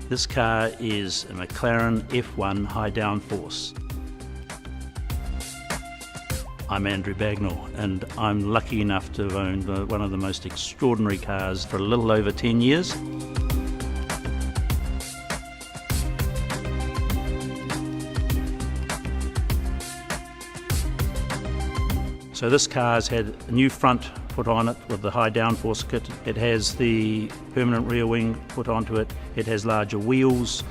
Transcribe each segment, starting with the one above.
This car is a McLaren F1 high downforce. I'm Andrew Bagnall, and I'm lucky enough to have owned one of the most extraordinary cars for a little over 10 years. So this car's had a new front put on it with the high downforce kit. It has the permanent rear wing put onto it. It has larger wheels.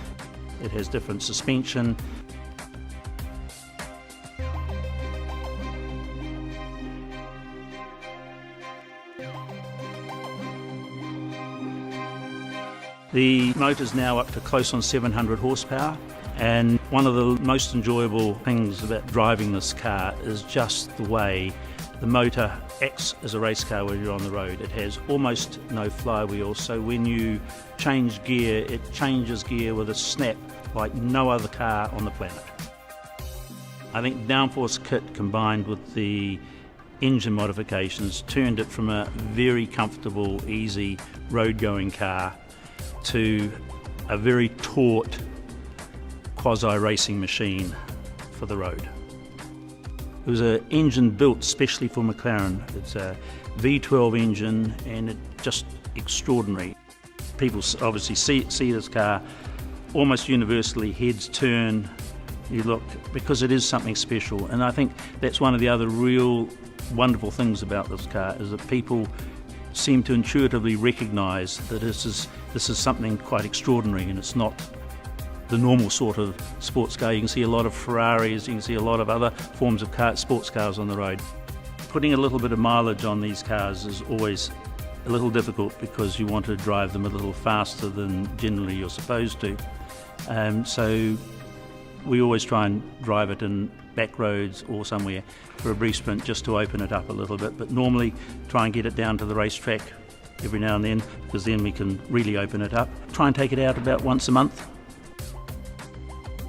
It has different suspension. The motor's now up to close on 700 horsepower, and one of the most enjoyable things about driving this car is just the way the motor acts as a race car when you're on the road. It has almost no flywheel, so when you change gear, it changes gear with a snap like no other car on the planet. I think downforce kit combined with the engine modifications turned it from a very comfortable, easy road-going car to a very taut quasi-racing machine for the road. It was an engine built specially for McLaren. It's a V12 engine, and it's just extraordinary. People obviously see this car, almost universally heads turn, you look, because it is something special. And I think that's one of the other real wonderful things about this car, is that people seem to intuitively recognise that this is something quite extraordinary, and it's not the normal sort of sports car. You can see a lot of Ferraris, you can see a lot of other forms of sports cars on the road. Putting a little bit of mileage on these cars is always a little difficult, because you want to drive them a little faster than generally you're supposed to. So we always try and drive it in back roads or somewhere for a brief sprint, just to open it up a little bit, but normally try and get it down to the racetrack every now and then, because then we can really open it up. Try and take it out about once a month.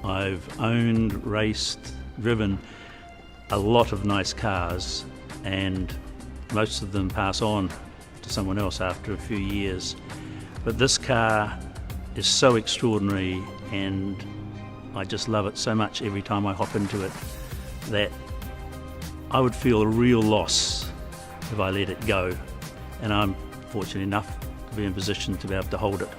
I've owned, raced, driven a lot of nice cars, and most of them pass on to someone else after a few years. But this car is so extraordinary, and I just love it so much every time I hop into it, that I would feel a real loss if I let it go. And I'm fortunate enough to be in a position to be able to hold it.